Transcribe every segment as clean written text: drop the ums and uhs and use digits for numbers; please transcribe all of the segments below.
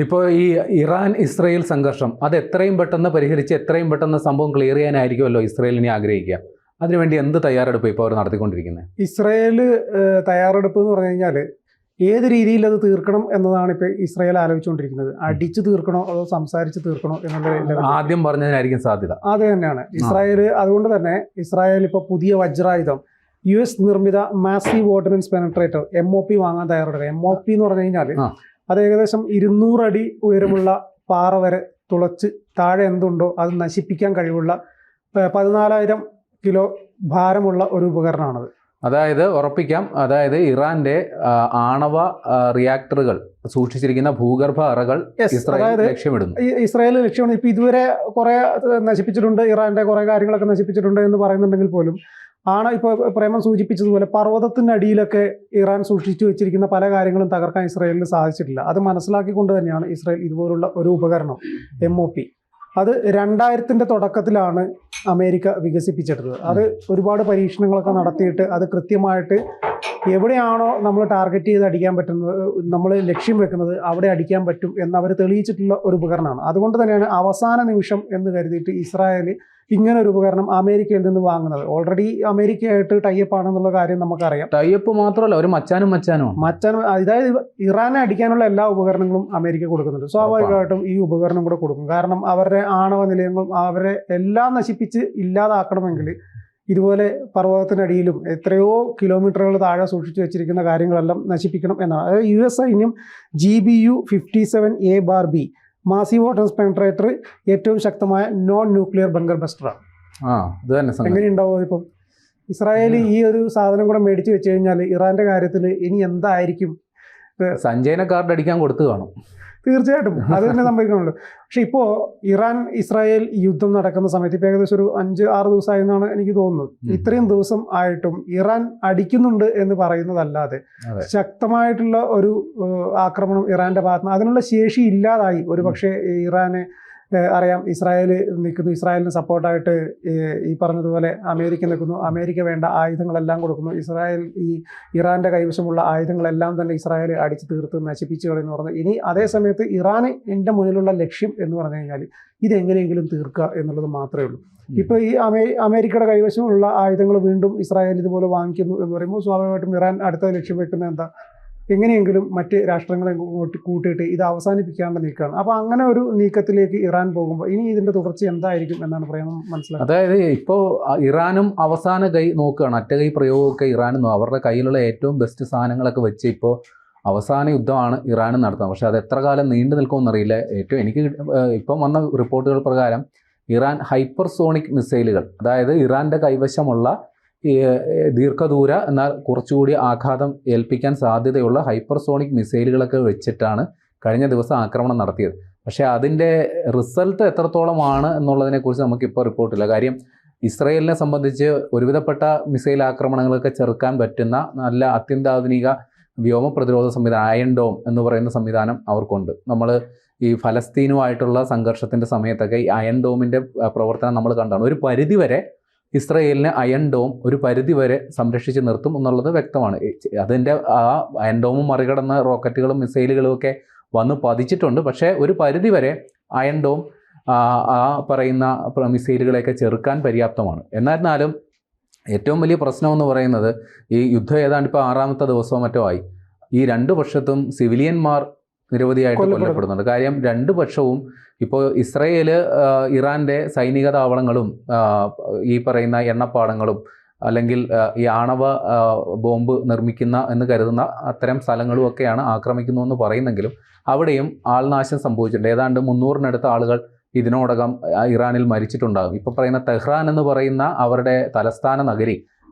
ഇപ്പോൾ ഈ Iran Israel സംഘർഷം അത് എത്രയും പെട്ടെന്ന് പരിഹരിച്ച് എത്രയും പെട്ടെന്ന് സംഭവം ക്ലിയർ ചെയ്യാനായിരിക്കുമല്ലോ ഇസ്രയേലിനെ ആഗ്രഹിക്കുക. അതിനുവേണ്ടി എന്ത് തയ്യാറെടുപ്പ് ഇപ്പോൾ അവർ നടത്തിക്കൊണ്ടിരിക്കുന്നത്? ഇസ്രയേൽ തയ്യാറെടുപ്പ് എന്ന് പറഞ്ഞു കഴിഞ്ഞാൽ ഏത് രീതിയിൽ അത് തീർക്കണം എന്നതാണ് ഇപ്പോൾ ഇസ്രയേൽ ആലോചിച്ചുകൊണ്ടിരിക്കുന്നത്. അടിച്ചു തീർക്കണോ അതോ സംസാരിച്ച് തീർക്കണോ എന്നുള്ള ആദ്യം പറഞ്ഞതിനായിരിക്കും സാധ്യത. അത് തന്നെയാണ് ഇസ്രായേൽ. അതുകൊണ്ട് തന്നെ ഇസ്രായേൽ ഇപ്പോൾ പുതിയ വജ്രായുധം US നിർമ്മിത മാസീവ് ഓർഡിനൻസ് പെനട്രേറ്റർ MOP വാങ്ങാൻ തയ്യാറെടുക്കുക. MOP എന്ന് പറഞ്ഞു കഴിഞ്ഞാൽ അത് ഏകദേശം 200 അടി ഉയരമുള്ള പാറ വരെ തുളച്ച് താഴെ എന്തുണ്ടോ അത് നശിപ്പിക്കാൻ കഴിവുള്ള 14,000 കിലോ ഭാരമുള്ള ഒരു ഉപകരണമാണത്. അതായത് ഉറപ്പിക്കാം, അതായത് ഇറാന്റെ ആണവ റിയാക്ടറുകൾ സൂക്ഷിച്ചിരിക്കുന്ന ഭൂഗർഭ അറകൾ ഇസ്രായേൽ ലക്ഷ്യമിടുന്നു. ഇസ്രായേൽ ലക്ഷ്യമിടുന്നു. ഇപ്പൊ ഇതുവരെ കുറെ നശിപ്പിച്ചിട്ടുണ്ട്, ഇറാന്റെ കുറെ കാര്യങ്ങളൊക്കെ നശിപ്പിച്ചിട്ടുണ്ട് എന്ന് പറയുന്നുണ്ടെങ്കിൽ പോലും ഇപ്പോൾ പ്രേമം സൂചിപ്പിച്ചതുപോലെ പർവ്വതത്തിനടിയിലൊക്കെ ഇറാൻ സൂക്ഷിച്ചു വെച്ചിരിക്കുന്ന പല കാര്യങ്ങളും തകർക്കാൻ ഇസ്രായേലിന് സാധിച്ചിട്ടില്ല. അത് മനസ്സിലാക്കിക്കൊണ്ട് തന്നെയാണ് ഇസ്രായേൽ ഇതുപോലുള്ള ഒരു ഉപകരണം MOP അത് 2000-ന്റെ തുടക്കത്തിലാണ് അമേരിക്ക വികസിപ്പിച്ചെടുത്തത്. അത് ഒരുപാട് പരീക്ഷണങ്ങളൊക്കെ നടത്തിയിട്ട് അത് കൃത്യമായിട്ട് എവിടെയാണോ നമ്മൾ ടാർഗറ്റ് ചെയ്ത് അടിക്കാൻ പറ്റുന്നത്, നമ്മൾ ലക്ഷ്യം വെക്കുന്നത് അവിടെ അടിക്കാൻ പറ്റും എന്നവർ തെളിയിച്ചിട്ടുള്ള ഒരു ഉപകരണമാണ്. അതുകൊണ്ട് തന്നെയാണ് അവസാന നിമിഷം എന്ന് കരുതിയിട്ട് ഇസ്രായേൽ ഇങ്ങനെ ഒരു ഉപകരണം അമേരിക്കയിൽ നിന്ന് വാങ്ങുന്നത്. ഓൾറെഡി അമേരിക്കയായിട്ട് ടൈപ്പ് ആണെന്നുള്ള കാര്യം നമുക്കറിയാം. ടൈപ്പ് മാത്രമല്ല, ഒരു മച്ചാനും അതായത് ഇറാനെ അടിക്കാനുള്ള എല്ലാ ഉപകരണങ്ങളും അമേരിക്ക കൊടുക്കുന്നുണ്ട്. സ്വാഭാവികമായിട്ടും ഈ ഉപകരണം കൂടെ കൊടുക്കും. കാരണം അവരുടെ ആണവ നിലയങ്ങളും അവരെ എല്ലാം നശിപ്പിച്ച് ഇല്ലാതാക്കണമെങ്കിൽ ഇതുപോലെ പർവ്വതത്തിനടിയിലും എത്രയോ കിലോമീറ്ററുകൾ താഴെ സൂക്ഷിച്ചു വെച്ചിരിക്കുന്ന കാര്യങ്ങളെല്ലാം നശിപ്പിക്കണം എന്നാണ്. അതായത് US സൈന്യം GBU-57A-B മാസീവ് ഓർഡിനൻസ് പെനട്രേറ്റർ ഏറ്റവും ശക്തമായ നോൺ ന്യൂക്ലിയർ ബങ്കർ ബസ്റ്ററാണ്. എങ്ങനെയുണ്ടാവും ഇപ്പം ഇസ്രായേൽ ഈ ഒരു സാധനം കൂടെ മേടിച്ച് വെച്ച് കഴിഞ്ഞാൽ ഇറാന്റെ കാര്യത്തിൽ ഇനി എന്തായിരിക്കും? സഞ്ജയന കാർഡ് അടിക്കാൻ കൊടുത്തു കാണും. തീർച്ചയായിട്ടും അത് തന്നെ സംഭവിക്കുന്നുള്ളൂ. പക്ഷെ ഇപ്പോൾ ഇറാൻ ഇസ്രായേൽ യുദ്ധം നടക്കുന്ന സമയത്ത് ഇപ്പോൾ ഏകദേശം ഒരു 5-6 ദിവസമായി എന്നാണ് എനിക്ക് തോന്നുന്നത്. ഇത്രയും ദിവസം ആയിട്ടും ഇറാൻ അടിക്കുന്നുണ്ട് എന്ന് പറയുന്നതല്ലാതെ ശക്തമായിട്ടുള്ള ഒരു ആക്രമണം ഇറാന്റെ ഭാഗത്ത് അതിനുള്ള ശേഷി ഇല്ലാതായി. ഒരു പക്ഷേ ഇറാന് അറിയാം, ഇസ്രായേൽ നിൽക്കുന്നു, ഇസ്രായേലിന് സപ്പോർട്ടായിട്ട് ഈ പറഞ്ഞതുപോലെ അമേരിക്ക നിൽക്കുന്നു, അമേരിക്ക വേണ്ട ആയുധങ്ങളെല്ലാം കൊടുക്കുന്നു. ഇസ്രായേൽ ഈ ഇറാന്റെ കൈവശമുള്ള ആയുധങ്ങളെല്ലാം തന്നെ ഇസ്രായേൽ അടിച്ചു തീർത്ത് നശിപ്പിച്ചു കളയെന്ന് പറഞ്ഞു. ഇനി അതേ സമയത്ത് ഇറാന് എൻ്റെ മുന്നിലുള്ള ലക്ഷ്യം എന്ന് പറഞ്ഞു കഴിഞ്ഞാൽ ഇതെങ്ങനെയെങ്കിലും തീർക്കുക എന്നുള്ളത് മാത്രമേ ഉള്ളൂ. ഇപ്പോൾ ഈ അമേരിക്കയുടെ കൈവശമുള്ള ആയുധങ്ങൾ വീണ്ടും ഇസ്രായേൽ ഇതുപോലെ വാങ്ങിക്കുന്നു എന്ന് പറയുമ്പോൾ സ്വാഭാവികമായിട്ടും ഇറാൻ അടുത്ത ലക്ഷ്യം വെക്കുന്നത് എന്താ? എങ്ങനെയെങ്കിലും മറ്റ് രാഷ്ട്രങ്ങളെ കൂട്ടിയിട്ട് ഇത് അവസാനിപ്പിക്കാനുള്ള നീക്കമാണ്. അപ്പോൾ അങ്ങനെ ഒരു നീക്കത്തിലേക്ക് ഇറാൻ പോകുമ്പോൾ ഇനി ഇതിൻ്റെ തുടർച്ച എന്തായിരിക്കും എന്നാണ് പറയാൻ മനസ്സിലാക്കുന്നത്. അതായത് ഇപ്പോൾ ഇറാനും അവസാന കൈ നോക്കുകയാണ്, അറ്റ കൈ പ്രയോഗമൊക്കെ ഇറാനും അവരുടെ കയ്യിലുള്ള ഏറ്റവും ബെസ്റ്റ് സാധനങ്ങളൊക്കെ വെച്ച് ഇപ്പോൾ അവസാന യുദ്ധമാണ് ഇറാനും നടത്തുന്നത്. പക്ഷേ അത് എത്ര കാലം നീണ്ടു നിൽക്കുമെന്നറിയില്ല. എനിക്ക് ഇപ്പം വന്ന റിപ്പോർട്ടുകൾ പ്രകാരം ഇറാൻ ഹൈപ്പർസോണിക് മിസൈലുകൾ, അതായത് ഇറാൻ്റെ കൈവശമുള്ള ദീർഘദൂര എന്നാൽ കുറച്ചുകൂടി ആഘാതം ഏൽപ്പിക്കാൻ സാധ്യതയുള്ള ഹൈപ്പർസോണിക് മിസൈലുകളൊക്കെ വെച്ചിട്ടാണ് കഴിഞ്ഞ ദിവസം ആക്രമണം നടത്തിയത്. പക്ഷേ അതിൻ്റെ റിസൾട്ട് എത്രത്തോളമാണ് എന്നുള്ളതിനെക്കുറിച്ച് നമുക്കിപ്പോൾ റിപ്പോർട്ടില്ല. കാര്യം ഇസ്രയേലിനെ സംബന്ധിച്ച് ഒരുവിധപ്പെട്ട മിസൈൽ ആക്രമണങ്ങളൊക്കെ ചെറുക്കാൻ പറ്റുന്ന നല്ല അത്യന്താധുനിക വ്യോമ പ്രതിരോധ സംവിധാനം അയൺ ഡോം എന്ന് പറയുന്ന സംവിധാനം അവർക്കുണ്ട്. നമ്മൾ ഈ ഫലസ്തീനുമായിട്ടുള്ള സംഘർഷത്തിൻ്റെ സമയത്തൊക്കെ ഈ അയൺ ഡോമിൻ്റെ പ്രവർത്തനം നമ്മൾ കണ്ടാണ്. ഒരു പരിധിവരെ ഇസ്രയേലിനെ അയൺ ഡോം ഒരു പരിധിവരെ സംരക്ഷിച്ച് നിർത്തും എന്നുള്ളത് വ്യക്തമാണ്. അതിൻ്റെ ആ അയൺ ഡോമും മറികടന്ന റോക്കറ്റുകളും മിസൈലുകളും ഒക്കെ വന്ന് പതിച്ചിട്ടുണ്ട്. പക്ഷേ ഒരു പരിധിവരെ അയൺ ഡോം ആ പറയുന്ന മിസൈലുകളെയൊക്കെ ചെറുക്കാൻ പര്യാപ്തമാണ്. എന്നാലും ഏറ്റവും വലിയ പ്രശ്നമെന്ന് പറയുന്നത് ഈ യുദ്ധം ഏതാണ്ട് ഇപ്പോൾ 6ാമത്തെ ദിവസമോ മറ്റോ ആയി. ഈ 2 പക്ഷത്തും സിവിലിയന്മാർ നിരവധിയായിട്ട് കൊല്ലപ്പെടുന്നുണ്ട്. കാര്യം 2 പക്ഷവും ഇപ്പോൾ ഇസ്രയേൽ ഇറാൻ്റെ സൈനിക താവളങ്ങളും ഈ പറയുന്ന എണ്ണപ്പാടങ്ങളും അല്ലെങ്കിൽ ഈ ആണവ ബോംബ് നിർമ്മിക്കുന്ന എന്ന് കരുതുന്ന അത്തരം സ്ഥലങ്ങളും ഒക്കെയാണ് ആക്രമിക്കുന്നു എന്ന് പറയുന്നെങ്കിലും അവിടെയും ആൾനാശം സംഭവിച്ചിട്ടുണ്ട്. ഏതാണ്ട് 300-നടുത്ത ആളുകൾ ഇതിനോടകം ഇറാനിൽ മരിച്ചിട്ടുണ്ടാകും. ഇപ്പോൾ പറയുന്ന തെഹ്റാൻ എന്ന് പറയുന്ന അവരുടെ തലസ്ഥാന നഗരി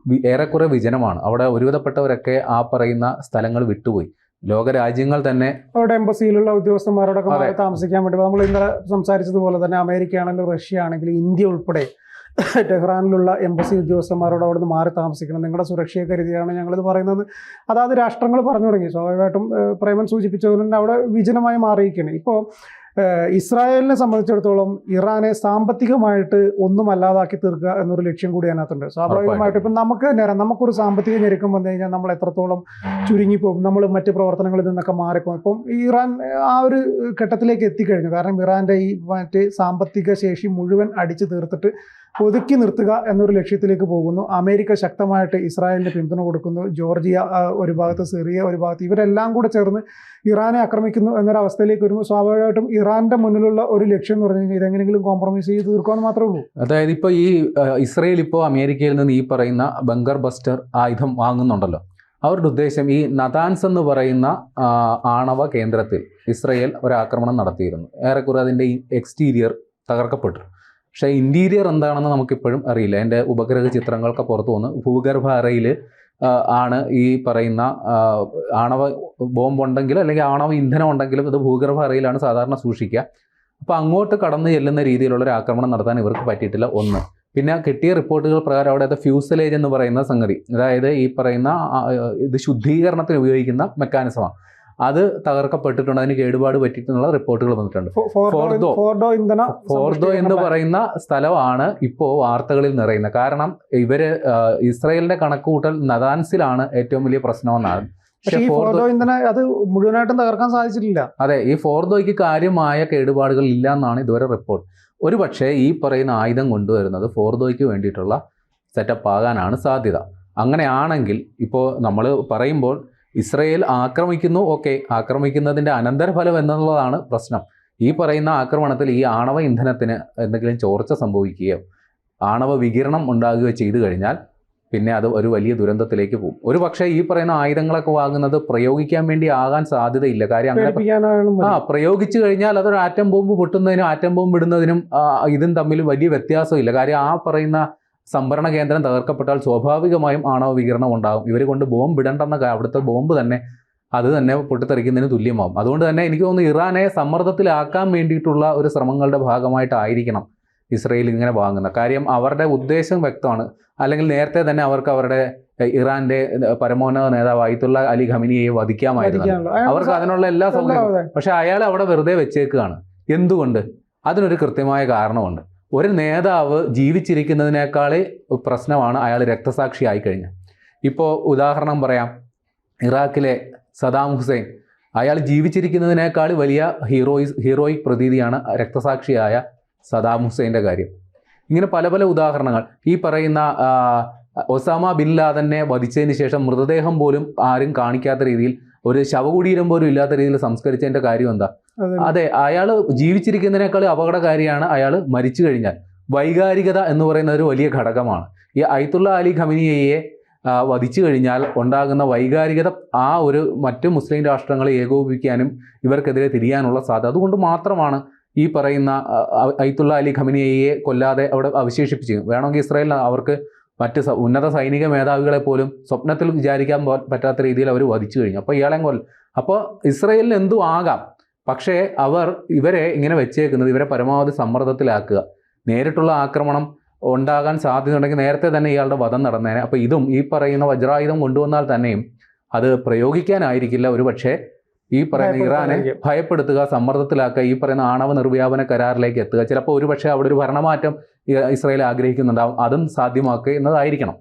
ഏറെക്കുറെ വിജനമാണ്. അവിടെ ഒരുവിധപ്പെട്ടവരൊക്കെ ആ പറയുന്ന സ്ഥലങ്ങൾ വിട്ടുപോയി. ലോകരാജ്യങ്ങൾ തന്നെ അവിടെ എംബസിയിലുള്ള ഉദ്യോഗസ്ഥന്മാരോടൊക്കെ താമസിക്കാൻ വേണ്ടി നമ്മൾ ഇന്നലെ സംസാരിച്ചതുപോലെ തന്നെ അമേരിക്ക ആണെങ്കിലും റഷ്യ ആണെങ്കിലും ഇന്ത്യ ഉൾപ്പെടെ ടെഹ്റാനിലുള്ള എംബസി ഉദ്യോഗസ്ഥന്മാരോട് അവിടെ നിന്ന് മാറി താമസിക്കണം, നിങ്ങളുടെ സുരക്ഷയെ കരുതിയാണ് ഞങ്ങളിത് പറയുന്നത്. അതായത് രാഷ്ട്രങ്ങൾ പറഞ്ഞു തുടങ്ങി. സ്വാഭാവികമായിട്ടും പ്രേമൻ സൂചിപ്പിച്ചതുപോലെ തന്നെ അവിടെ വിജനമായി മാറിയിരിക്കുകയാണ്. ഇപ്പോൾ ഇസ്രായേലിനെ സംബന്ധിച്ചിടത്തോളം ഇറാനെ സാമ്പത്തികമായിട്ട് ഒന്നും അല്ലാതാക്കി തീർക്കുക എന്നൊരു ലക്ഷ്യം കൂടി അതിനകത്തുണ്ട്. സ്വാഭാവികമായിട്ട് ഇപ്പം നമുക്ക് നമുക്കൊരു സാമ്പത്തിക ഞെരുക്കം വന്നു കഴിഞ്ഞാൽ നമ്മൾ എത്രത്തോളം ചുരുങ്ങിപ്പോകും, നമ്മൾ മറ്റ് പ്രവർത്തനങ്ങളിൽ നിന്നൊക്കെ മാറിപ്പോകും. ഇപ്പം ഇറാൻ ആ ഒരു ഘട്ടത്തിലേക്ക് എത്തിക്കഴിഞ്ഞു. കാരണം ഇറാൻ്റെ ഈ മറ്റ് സാമ്പത്തിക ശേഷി മുഴുവൻ അടിച്ചു തീർത്തിട്ട് ഒതുക്കി നിർത്തുക എന്നൊരു ലക്ഷ്യത്തിലേക്ക് പോകുന്നു. അമേരിക്ക ശക്തമായിട്ട് ഇസ്രായേലിന് പിന്തുണ കൊടുക്കുന്നു. ജോർജിയ ഒരു ഭാഗത്ത്, സിറിയ ഒരു ഭാഗത്ത്, ഇവരെല്ലാം കൂടെ ചേർന്ന് ഇറാനെ ആക്രമിക്കുന്നു എന്നൊരവസ്ഥയിലേക്ക് വരുമ്പോൾ സ്വാഭാവികമായിട്ടും ഇറാന്റെ മുന്നിലുള്ള ഒരു ലക്ഷ്യം എന്ന് പറഞ്ഞു കഴിഞ്ഞാൽ ഇതെങ്ങനെയെങ്കിലും കോംപ്രമൈസ് ചെയ്ത് തീർക്കാമെന്ന് മാത്രമേ ഉള്ളൂ. അതായത് ഇപ്പോൾ ഈ ഇസ്രയേൽ ഇപ്പോൾ അമേരിക്കയിൽ നിന്ന് ഈ പറയുന്ന ബങ്കർ ബസ്റ്റർ ആയുധം വാങ്ങുന്നുണ്ടല്ലോ, അവരുടെ ഉദ്ദേശം ഈ നതാൻസ് എന്ന് പറയുന്ന ആണവ കേന്ദ്രത്തിൽ ഇസ്രയേൽ ഒരാക്രമണം നടത്തിയിരുന്നു. ഏറെക്കുറെ അതിൻ്റെ ഈ എക്സ്റ്റീരിയർ തകർക്കപ്പെട്ടു. പക്ഷേ ഇൻറ്റീരിയർ എന്താണെന്ന് നമുക്കിപ്പോഴും അറിയില്ല. അതിൻ്റെ ഉപഗ്രഹ ചിത്രങ്ങളൊക്കെ പുറത്തു വന്ന് ഭൂഗർഭ അറയിൽ ആണ് ഈ പറയുന്ന ആണവ ബോംബ് ഉണ്ടെങ്കിലും അല്ലെങ്കിൽ ആണവ ഇന്ധനം ഉണ്ടെങ്കിലും ഇത് ഭൂഗർഭ അറയിലാണ് സാധാരണ സൂക്ഷിക്കുക. അപ്പോൾ അങ്ങോട്ട് കടന്നു ചെല്ലുന്ന രീതിയിലുള്ള ഒരു ആക്രമണം നടത്താൻ ഇവർക്ക് പറ്റിയിട്ടില്ല. ഒന്ന്, പിന്നെ കിട്ടിയ റിപ്പോർട്ടുകൾ പ്രകാരം അവിടുത്തെ ഫ്യൂസലേജ് എന്ന് പറയുന്ന സംഗതി, അതായത് ഈ പറയുന്ന ഇത് ശുദ്ധീകരണത്തിന് ഉപയോഗിക്കുന്ന മെക്കാനിസമാണ്, അത് തകർക്കപ്പെട്ടിട്ടുണ്ട്, അതിന് കേടുപാട് പറ്റിയിട്ടുള്ള റിപ്പോർട്ടുകൾ വന്നിട്ടുണ്ട്. ഫോർഡോ എന്ന് പറയുന്ന സ്ഥലമാണ് ഇപ്പോൾ വാർത്തകളിൽ നിറയുന്നത്. കാരണം ഇവര് ഇസ്രായേലിന്റെ കണക്കുകൂട്ടൽ നതാൻസിലാണ് ഏറ്റവും വലിയ പ്രശ്നമെന്നാണ്. അത് മുഴുവനായിട്ടും തകർക്കാൻ സാധിച്ചിട്ടില്ല. അതെ, ഈ ഫോർഡോയ്ക്ക് കാര്യമായ കേടുപാടുകൾ ഇല്ല എന്നാണ് ഇതുവരെ റിപ്പോർട്ട്. ഒരു പക്ഷേ ഈ പറയുന്ന ആയുധം കൊണ്ടുവരുന്നത് ഫോർഡോയ്ക്ക് വേണ്ടിയിട്ടുള്ള സെറ്റപ്പ് ആകാനാണ് സാധ്യത. അങ്ങനെയാണെങ്കിൽ ഇപ്പോൾ നമ്മൾ പറയുമ്പോൾ ഇസ്രയേൽ ആക്രമിക്കുന്നു, ഓക്കെ, ആക്രമിക്കുന്നതിൻ്റെ അനന്തരഫലം എന്നുള്ളതാണ് പ്രശ്നം. ഈ പറയുന്ന ആക്രമണത്തിൽ ഈ ആണവ ഇന്ധനത്തിന് എന്തെങ്കിലും ചോർച്ച സംഭവിക്കുകയോ ആണവ വികിരണം ഉണ്ടാകുകയോ ചെയ്തു കഴിഞ്ഞാൽ പിന്നെ അത് ഒരു വലിയ ദുരന്തത്തിലേക്ക് പോകും. ഒരു പക്ഷേ ഈ പറയുന്ന ആയുധങ്ങളൊക്കെ വാങ്ങുന്നത് പ്രയോഗിക്കാൻ വേണ്ടി ആകാൻ സാധ്യതയില്ല. കാര്യം അങ്ങനെ പ്രയോഗിച്ചു കഴിഞ്ഞാൽ അതൊരു ആറ്റം ബോംബ് പൊട്ടുന്നതിനും ആറ്റം ബോംബ് ഇടുന്നതിനും ഇതും തമ്മിൽ വലിയ വ്യത്യാസമില്ല. കാര്യം ആ പറയുന്ന സംഭരണ കേന്ദ്രം തകർക്കപ്പെട്ടാൽ സ്വാഭാവികമായും ആണവ വികിരണം ഉണ്ടാകും. ഇവർ കൊണ്ട് ബോംബ് ഇടണ്ടെന്ന അവിടുത്തെ ബോംബ് തന്നെ അത് തന്നെ പൊട്ടിത്തെറിക്കുന്നതിന് തുല്യമാകും. അതുകൊണ്ട് തന്നെ എനിക്ക് തോന്നുന്നു ഇറാനെ സമ്മർദ്ദത്തിലാക്കാൻ വേണ്ടിയിട്ടുള്ള ഒരു ശ്രമങ്ങളുടെ ഭാഗമായിട്ടായിരിക്കണം ഇസ്രയേൽ ഇങ്ങനെ വാങ്ങുന്നത്. കാര്യം അവരുടെ ഉദ്ദേശം വ്യക്തമാണ്. അല്ലെങ്കിൽ നേരത്തെ തന്നെ അവർക്ക് അവരുടെ ഇറാന്റെ പരമോന്നത നേതാവ് ആയത്തുള്ള അലി ഖമനിയെ വധിക്കാമായിരുന്നു. അവർക്ക് അതിനുള്ള എല്ലാ സൗകര്യവും. പക്ഷെ അയാൾ അവിടെ വെറുതെ വെച്ചേക്കുകയാണ്. എന്തുകൊണ്ട്? അതിനൊരു കൃത്യമായ കാരണമുണ്ട്. ഒരു നേതാവ് ജീവിച്ചിരിക്കുന്നതിനേക്കാളേ പ്രശ്നമാണ് അയാൾ രക്തസാക്ഷിയായി കഴിഞ്ഞാൽ. ഇപ്പോൾ ഉദാഹരണം പറയാം, ഇറാഖിലെ സദാം ഹുസൈൻ, അയാൾ ജീവിച്ചിരിക്കുന്നതിനേക്കാൾ വലിയ ഹീറോയിക് പ്രതീതിയാണ് രക്തസാക്ഷിയായ സദാം ഹുസൈൻ്റെ കാര്യം. ഇങ്ങനെ പല പല ഉദാഹരണങ്ങൾ. ഈ പറയുന്ന ഒസാമ ബിൻ ലാദനെ വധിച്ചതിന് ശേഷം മൃതദേഹം പോലും ആരും കാണിക്കാത്ത രീതിയിൽ, ഒരു ശവകുടീരം പോലും ഇല്ലാത്ത രീതിയിൽ സംസ്കരിച്ചതിൻ്റെ കാര്യം എന്താ? അതെ, അയാൾ ജീവിച്ചിരിക്കുന്നതിനേക്കാൾ അപകടകാരിയാണ് അയാൾ മരിച്ചു കഴിഞ്ഞാൽ. വൈകാരികത എന്ന് പറയുന്ന ഒരു വലിയ ഘടകമാണ്. ഈ അയത്തുള്ള അലി ഖമനിയെ വധിച്ചു കഴിഞ്ഞാൽ ഉണ്ടാകുന്ന വൈകാരികത ആ ഒരു മറ്റ് മുസ്ലിം രാഷ്ട്രങ്ങളെ ഏകോപിപ്പിക്കാനും ഇവർക്കെതിരെ തിരിയാനുള്ള സാധ്യത. അതുകൊണ്ട് മാത്രമാണ് ഈ പറയുന്ന അയത്തുള്ള അലി ഖമനിയെ കൊല്ലാതെ അവിടെ അവശേഷിപ്പിച്ചു. വേണമെങ്കിൽ ഇസ്രായേൽ അവർക്ക് മറ്റ് ഉന്നത സൈനിക മേധാവികളെ പോലും സ്വപ്നത്തിൽ വിചാരിക്കാൻ പറ്റാത്ത രീതിയിൽ അവർ വധിച്ചു കഴിഞ്ഞു. അപ്പോൾ ഇയാളെ അപ്പോൾ ഇസ്രായേലിന് എന്തും ആകാം. പക്ഷേ ഇവരെ ഇങ്ങനെ വെച്ചേക്കുന്നത് ഇവരെ പരമാവധി സമ്മർദ്ദത്തിലാക്കുക. നേരിട്ടുള്ള ആക്രമണം ഉണ്ടാകാൻ സാധ്യതയുണ്ടെങ്കിൽ നേരത്തെ തന്നെ ഇയാളുടെ വധം നടന്നേനെ. അപ്പോൾ ഇതും ഈ പറയുന്ന വജ്രായുധം കൊണ്ടുവന്നാൽ തന്നെയും അത് പ്രയോഗിക്കാനായിരിക്കില്ല. ഒരു പക്ഷേ ഈ പറയുന്ന ഇറാനെ ഭയപ്പെടുത്തുക, സമ്മർദ്ദത്തിലാക്കുക, ഈ പറയുന്ന ആണവ നിർവ്യാപന കരാറിലേക്ക് എത്തുക. ചിലപ്പോൾ ഒരു പക്ഷേ അവിടെ ഒരു ഭരണമാറ്റം ഇസ്രായേൽ ആഗ്രഹിക്കുന്നുണ്ടാവും. അതും സാധ്യമാക്കുക എന്നതായിരിക്കണം.